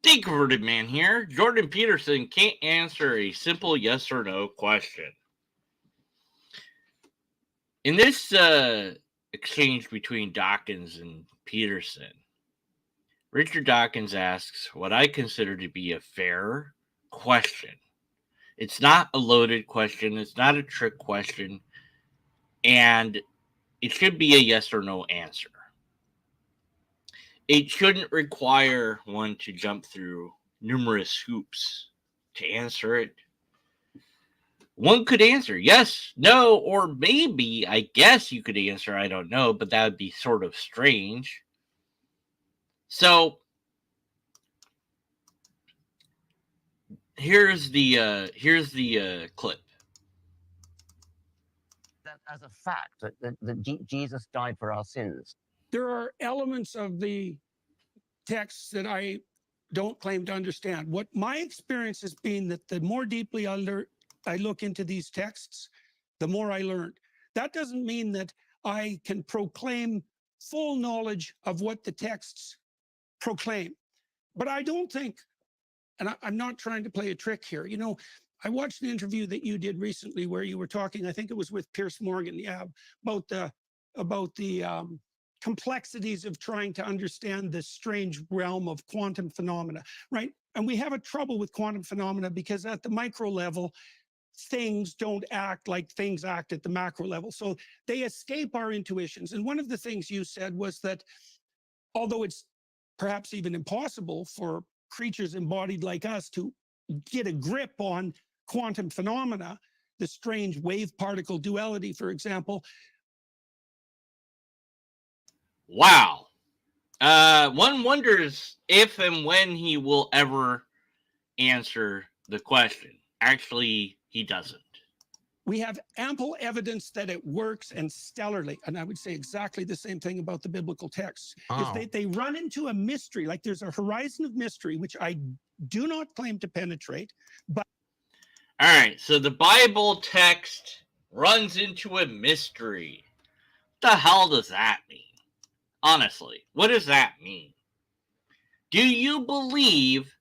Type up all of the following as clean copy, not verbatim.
The Converted Man here. Jordan Peterson can't answer a simple yes or no question. In this exchange between Dawkins and Peterson, Richard Dawkins asks what I consider to be a fair question. It's not a loaded question, it's not a trick question, and it should be a yes or no answer. It shouldn't require one to jump through numerous hoops to answer it. One could answer yes, no, or maybe, I guess you could answer I don't know, but that would be sort of strange. So here's the clip. That as a fact that Jesus died for our sins. There are elements of the texts that I don't claim to understand. What my experience has been that the more deeply I look into these texts, the more I learn. That doesn't mean that I can proclaim full knowledge of what the texts proclaim. But I don't think, and I'm not trying to play a trick here, you know, I watched an interview that you did recently where you were talking, I think it was with Pierce Morgan, yeah, about the complexities of trying to understand this strange realm of quantum phenomena, right? And we have a trouble with quantum phenomena because at the micro level, things don't act like things act at the macro level. So they escape our intuitions. And one of the things you said was that although it's perhaps even impossible for creatures embodied like us to get a grip on quantum phenomena, the strange wave particle duality, for example. Wow. One wonders if and when he will ever answer the question. Actually, he doesn't. We have ample evidence that it works and stellarly. And I would say exactly the same thing about the biblical texts. Because they run into a mystery, like there's a horizon of mystery, which I do not claim to penetrate. But all right, so the Bible text runs into a mystery. What the hell does that mean? Honestly, what does that mean? Do you believe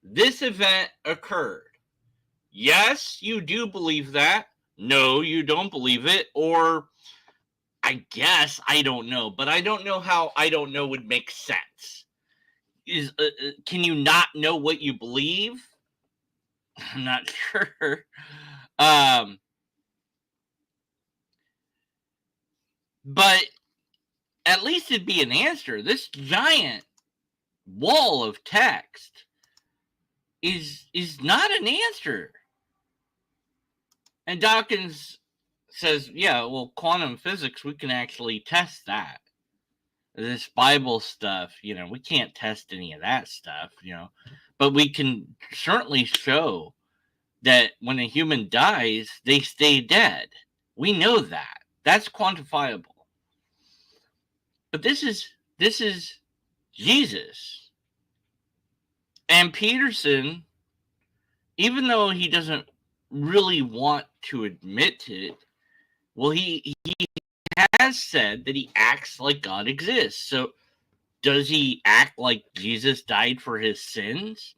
this event occurred? Yes, you do believe that. No, you don't believe it. Or I guess I don't know, but I don't know how I don't know would make sense. Can you not know what you believe? I'm not sure. But at least it'd be an answer. This giant wall of text is not an answer. And Dawkins says, yeah, well, quantum physics, we can actually test that. This Bible stuff, you know, we can't test any of that stuff, you know, but we can certainly show that when a human dies, they stay dead. We know that. That's quantifiable. But this is Jesus. And Peterson, even though he doesn't really want to admit it, well, he has said that he acts like God exists. So does he act like Jesus died for his sins?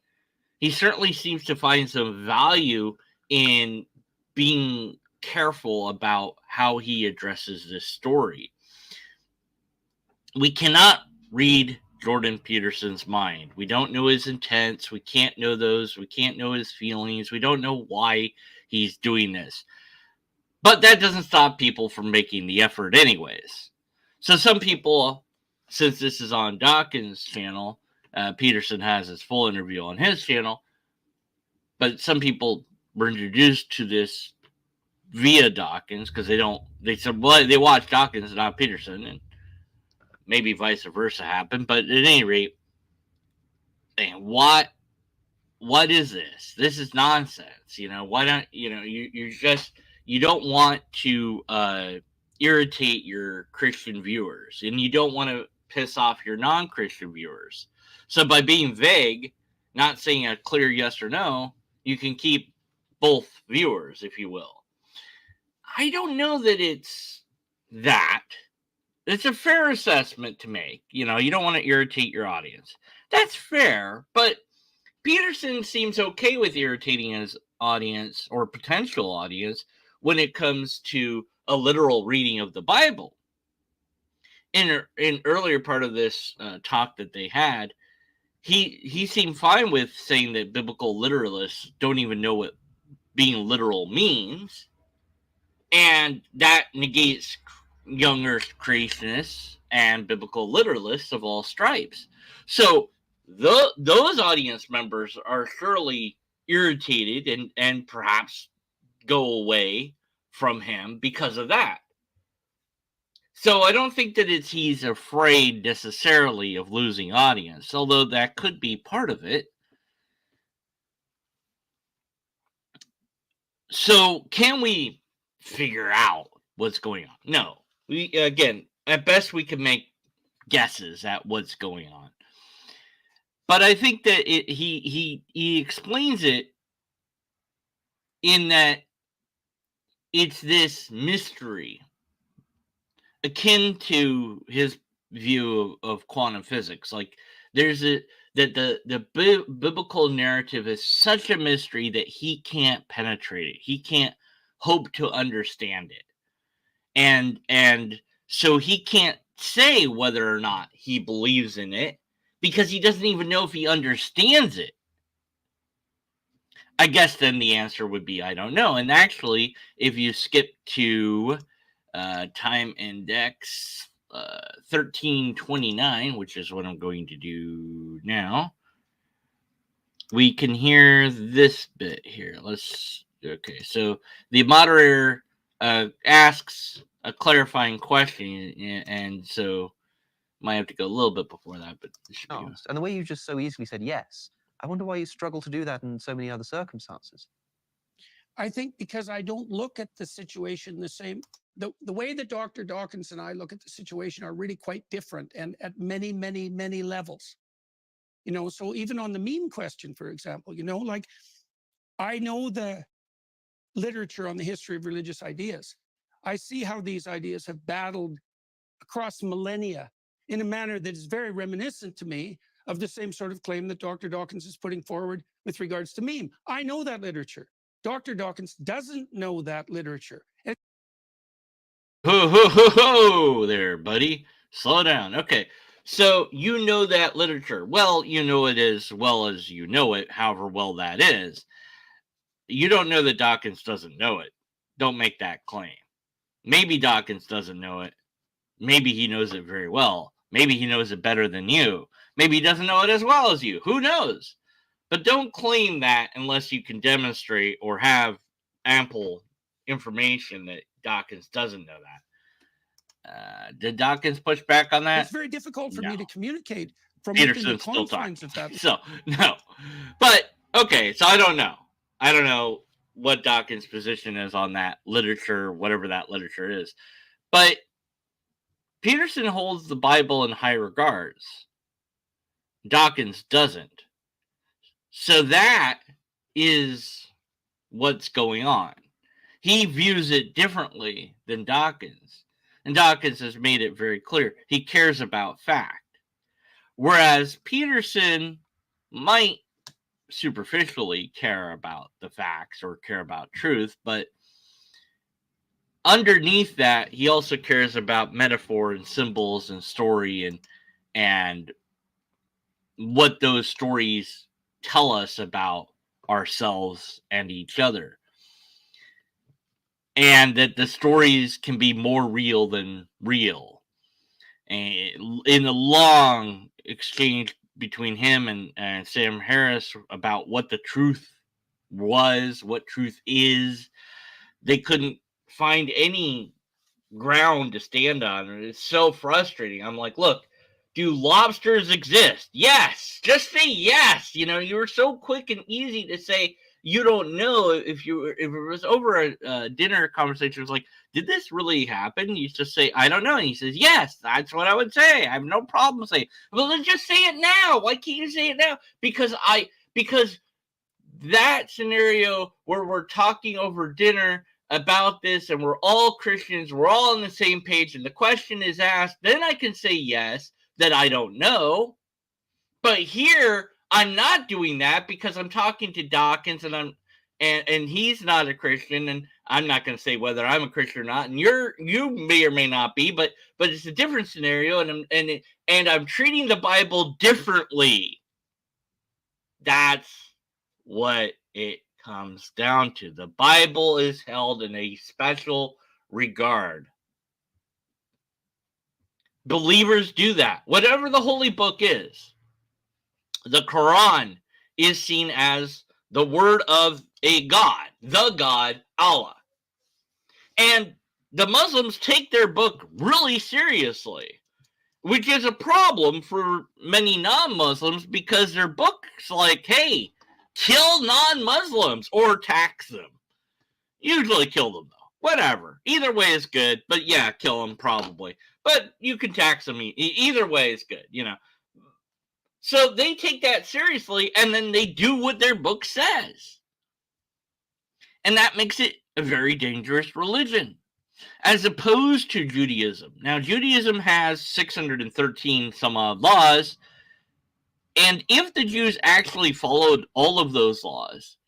He certainly seems to find some value in being careful about how he addresses this story. We cannot read Jordan Peterson's mind. We don't know his intents. We can't know those. We can't know his feelings. We don't know why he's doing this. But that doesn't stop people from making the effort anyways. So some people, since this is on Dawkins' channel, Peterson has his full interview on his channel, but some people were introduced to this via Dawkins because they said, well, they watch Dawkins and not Peterson, and maybe vice versa happened. But at any rate, man, what is this? This is nonsense. You know, why don't, you know, you don't want to irritate your Christian viewers, and you don't want to piss off your non-Christian viewers. So by being vague, not saying a clear yes or no, you can keep both viewers, if you will. I don't know that it's that. It's a fair assessment to make. You know, you don't want to irritate your audience. That's fair, but Peterson seems okay with irritating his audience or potential audience when it comes to a literal reading of the Bible. In earlier part of this talk that they had, he seemed fine with saying that biblical literalists don't even know what being literal means, and that negates young earth creationists and biblical literalists of all stripes. So those audience members are surely irritated and perhaps go away from him because of that. So I don't think that he's afraid necessarily of losing audience, although that could be part of it. So can we figure out what's going on? No. We, again, at best we can make guesses at what's going on. But I think that he explains it in that it's this mystery akin to his view of quantum physics. Like there's the biblical narrative is such a mystery that he can't penetrate it. He can't hope to understand it. And so he can't say whether or not he believes in it because he doesn't even know if he understands it. I guess then the answer would be I don't know. And actually, if you skip to time index 1329, which is what I'm going to do now, we can hear this bit here. Okay, so the moderator asks a clarifying question, and so might have to go a little bit before that, but it should be Honest. And the way you just so easily said yes, I wonder why you struggle to do that in so many other circumstances. I think because I don't look at the situation the same. The way that Dr. Dawkins and I look at the situation are really quite different and at many, many, many levels. You know, so even on the meme question, for example, you know, like I know the literature on the history of religious ideas. I see how these ideas have battled across millennia in a manner that is very reminiscent to me of the same sort of claim that Dr. Dawkins is putting forward with regards to meme. I know that literature. Dr. Dawkins doesn't know that literature. And ho ho ho ho there, buddy. Slow down. Okay. So you know that literature. Well, you know it as well as you know it, however well that is. You don't know that Dawkins doesn't know it. Don't make that claim. Maybe Dawkins doesn't know it. Maybe he knows it very well. Maybe he knows it better than you. Maybe he doesn't know it as well as you. Who knows? But don't claim that unless you can demonstrate or have ample information that Dawkins doesn't know that. Did Dawkins push back on that? it's very difficult for me No. to communicate from within the Peterson's still talking. confines of that. So, no. But, okay, so I don't know. I don't know what Dawkins' position is on that literature, whatever that literature is. But Peterson holds the Bible in high regards. Dawkins doesn't. So that is what's going on. He views it differently than Dawkins. And Dawkins has made it very clear. He cares about fact. Whereas Peterson might superficially care about the facts or care about truth, but underneath that, he also cares about metaphor and symbols and story and what those stories tell us about ourselves and each other. And that the stories can be more real than real. And in the long exchange between him and Sam Harris about what the truth was, what truth is, they couldn't find any ground to stand on. It's so frustrating. I'm like, look, do lobsters exist? Yes. Just say yes. You know, you were so quick and easy to say you don't know. If it was over a dinner conversation, it was like, did this really happen? You just say, I don't know. And he says, yes, that's what I would say. I have no problem saying, well, let's just say it now. Why can't you say it now? Because that scenario where we're talking over dinner about this and we're all Christians, we're all on the same page, and the question is asked, then I can say yes, that I don't know. But here, I'm not doing that because I'm talking to Dawkins, and he's not a Christian, and I'm not going to say whether I'm a Christian or not, and you may or may not be, but it's a different scenario, and I'm treating the Bible differently. That's what it comes down to. The Bible is held in a special regard. Believers do that. Whatever the holy book is, the Quran is seen as the word of a God, the God, Allah. And the Muslims take their book really seriously, which is a problem for many non-Muslims because their book's like, hey, kill non-Muslims or tax them. Usually kill them, though. Whatever. Either way is good, but yeah, kill them probably. But you can tax them. Either way is good, you know. So they take that seriously, and then they do what their book says. And that makes it a very dangerous religion, as opposed to Judaism. Now, Judaism has 613 some odd laws, and if the Jews actually followed all of those laws,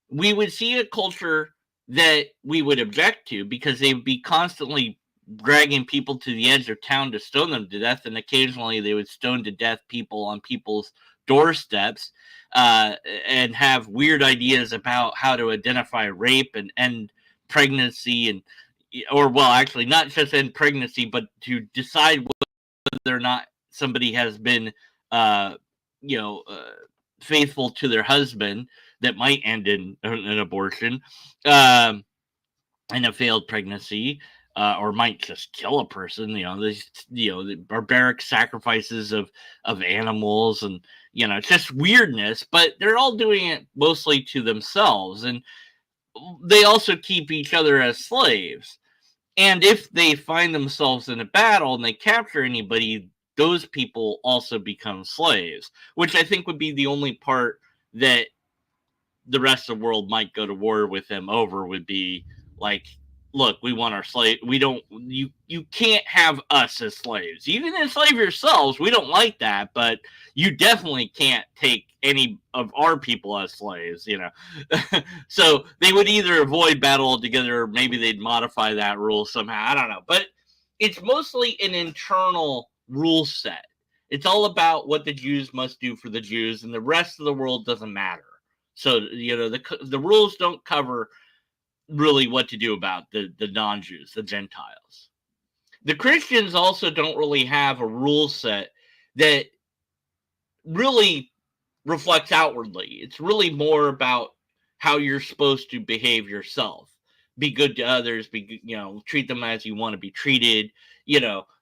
we would see a culture that we would object to because they would be constantly dragging people to the edge of town to stone them to death, and occasionally they would stone to death people on people's doorsteps, and have weird ideas about how to identify rape and end pregnancy, and or well, actually not just end pregnancy, but to decide whether or not somebody has been faithful to their husband, that might end in an abortion, and a failed pregnancy, or might just kill a person. The barbaric sacrifices of animals, and it's just weirdness. But they're all doing it mostly to themselves, and they also keep each other as slaves. And if they find themselves in a battle and they capture anybody, those people also become slaves, which I think would be the only part that the rest of the world might go to war with them over, would be like, look, we want our slave. We don't, you can't have us as slaves. You can enslave yourselves. We don't like that, but you definitely can't take any of our people as slaves, So they would either avoid battle altogether, or maybe they'd modify that rule somehow. I don't know. But it's mostly an internal rule set. It's all about what the Jews must do for the Jews, and the rest of the world doesn't matter. So, the rules don't cover really what to do about the non-Jews, the Gentiles. The Christians also don't really have a rule set that really reflects outwardly. It's really more about how you're supposed to behave yourself. Be good to others, treat them as you want to be treated,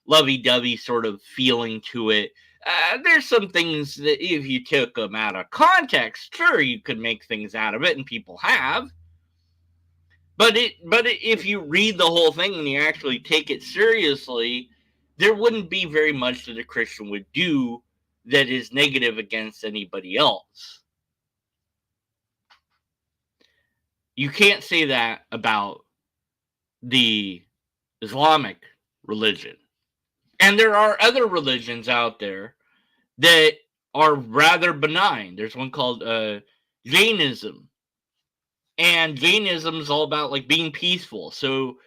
lovey-dovey sort of feeling to it. There's some things that if you took them out of context, sure, you could make things out of it, and people have. But if you read the whole thing and you actually take it seriously, there wouldn't be very much that a Christian would do that is negative against anybody else. You can't say that about the Islamic religion. And there are other religions out there that are rather benign. There's one called Jainism. And Jainism is all about like being peaceful. So,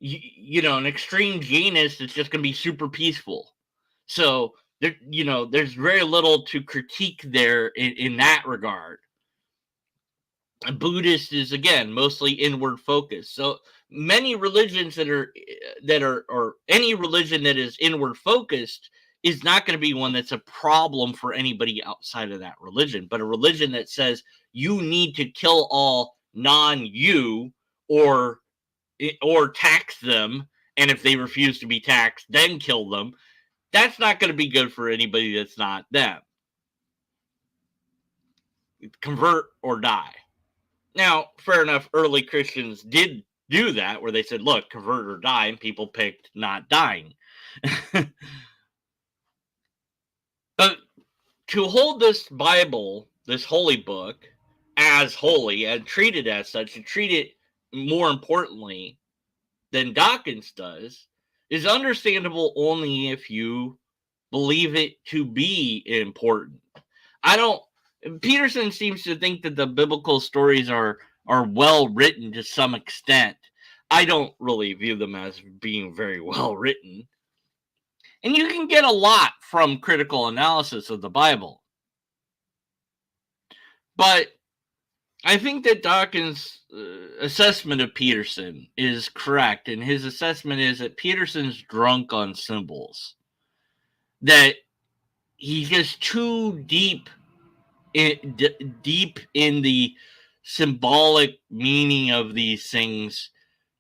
an extreme Jainist is just going to be super peaceful. So, there's very little to critique there in that regard. A Buddhist is, again, mostly inward focused. So many religions that are or any religion that is inward focused is not going to be one that's a problem for anybody outside of that religion. But a religion that says you need to kill all non-you or tax them, and if they refuse to be taxed, then kill them, that's not going to be good for anybody that's not them. Convert or die. Now, fair enough, early Christians did do that, where they said, look, convert or die, and people picked not dying. But to hold this Bible, this holy book, as holy and treat it as such, and treat it more importantly than Dawkins does, is understandable only if you believe it to be important. I don't Peterson seems to think that the biblical stories are well written to some extent. I don't really view them as being very well written. And you can get a lot from critical analysis of the Bible. But I think that Dawkins' assessment of Peterson is correct. And his assessment is that Peterson's drunk on symbols. That he's just too deep in the symbolic meaning of these things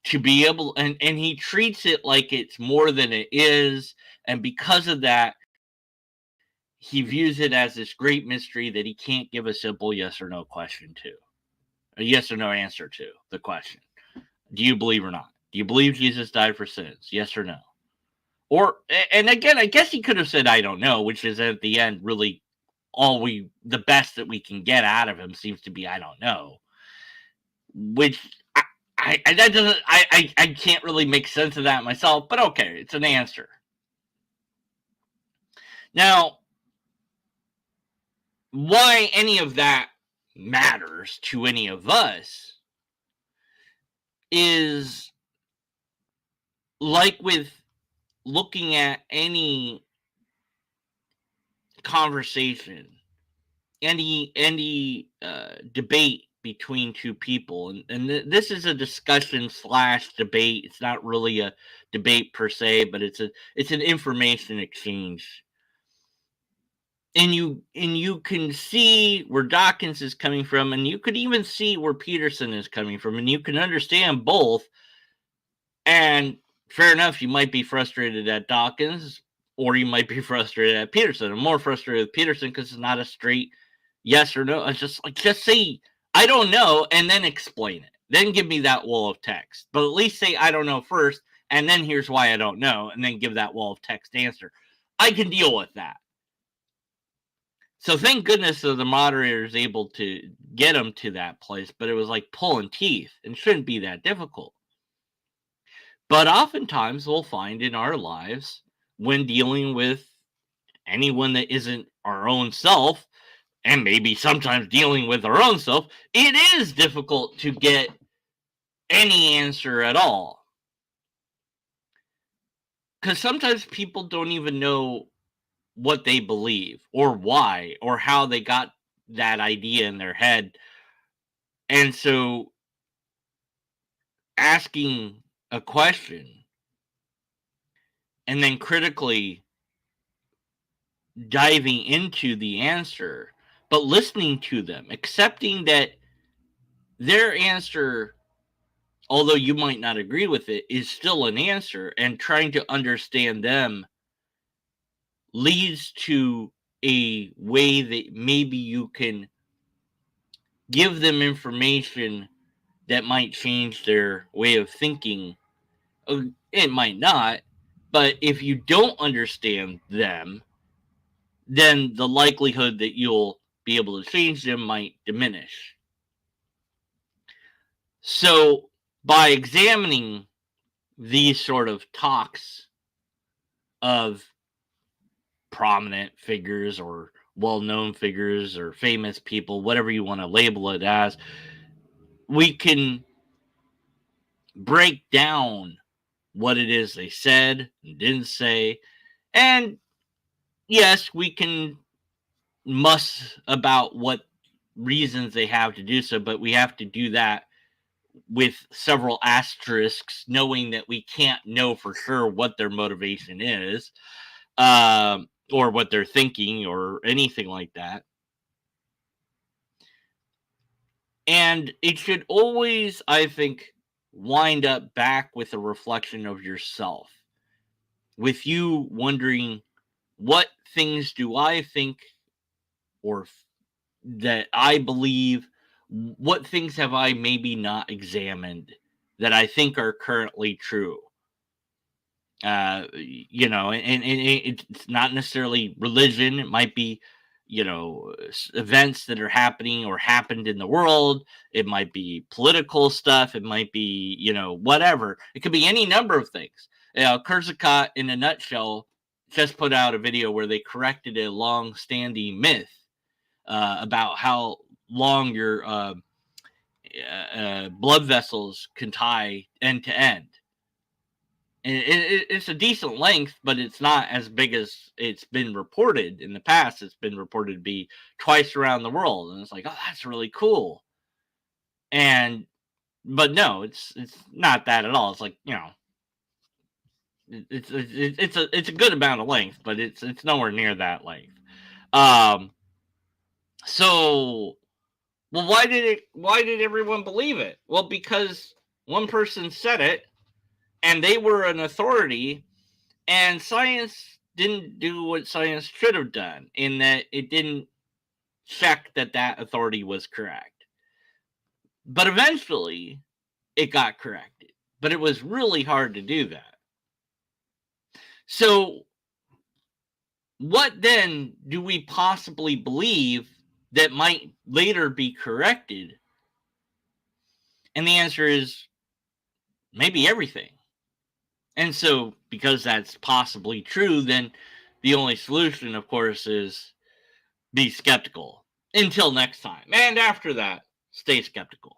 to be able, and he treats it like it's more than it is, and because of that he views it as this great mystery that he can't give a simple yes or no question to, a yes or no answer to the question. Do you believe or not? Do you believe Jesus died for sins? Yes or no? Or, and again, I guess he could have said I don't know, which is at the end really the best that we can get out of him seems to be I don't know, which I can't really make sense of that myself, but okay, it's an answer. Now, why any of that matters to any of us is like with looking at any conversation, any debate between two people, and this is a discussion / debate. It's not really a debate per se, but it's an information exchange. And you can see where Dawkins is coming from, and you could even see where Peterson is coming from, and you can understand both. And fair enough, you might be frustrated at Dawkins, or you might be frustrated at Peterson. I'm more frustrated with Peterson because it's not a straight yes or no. It's just say I don't know and then explain it. Then give me that wall of text. But at least say I don't know first, and then here's why I don't know, and then give that wall of text answer. I can deal with that. So thank goodness that the moderator is able to get him to that place, but it was like pulling teeth and shouldn't be that difficult. But oftentimes we'll find in our lives when dealing with anyone that isn't our own self, and maybe sometimes dealing with our own self, it is difficult to get any answer at all. Because sometimes people don't even know what they believe or why or how they got that idea in their head. And so asking a question and then critically diving into the answer, but listening to them, accepting that their answer, although you might not agree with it, is still an answer, and trying to understand them leads to a way that maybe you can give them information that might change their way of thinking. It might not, but if you don't understand them, then the likelihood that you'll be able to change them might diminish. So by examining these sort of talks of prominent figures or well-known figures or famous people, whatever you want to label it as, we can break down what it is they said and didn't say. And yes, we can muss about what reasons they have to do so, but we have to do that with several asterisks, knowing that we can't know for sure what their motivation is, or what they're thinking, or anything like that. And it should always, I think, wind up back with a reflection of yourself, with you wondering, what things do I think or that I believe? What things have I maybe not examined that I think are currently true? And it's not necessarily religion. It might be, events that are happening or happened in the world. It might be political stuff. It might be, whatever. It could be any number of things. Kurzakot, in a nutshell, just put out a video where they corrected a long-standing myth about how long your blood vessels can tie end to end. And it's a decent length, but it's not as big as it's been reported in the past. It's been reported to be twice around the world, and it's like, oh, that's really cool. But no, it's not that at all. It's like, you know, it's a good amount of length, but it's nowhere near that length. So, well, why did everyone believe it? Well, because one person said it, and they were an authority, and science didn't do what science should have done, in that it didn't check that authority was correct. But eventually, it got corrected. But it was really hard to do that. So, what then do we possibly believe that might later be corrected? And the answer is maybe everything. And so, because that's possibly true, then the only solution, of course, is be skeptical until next time. And after that, stay skeptical.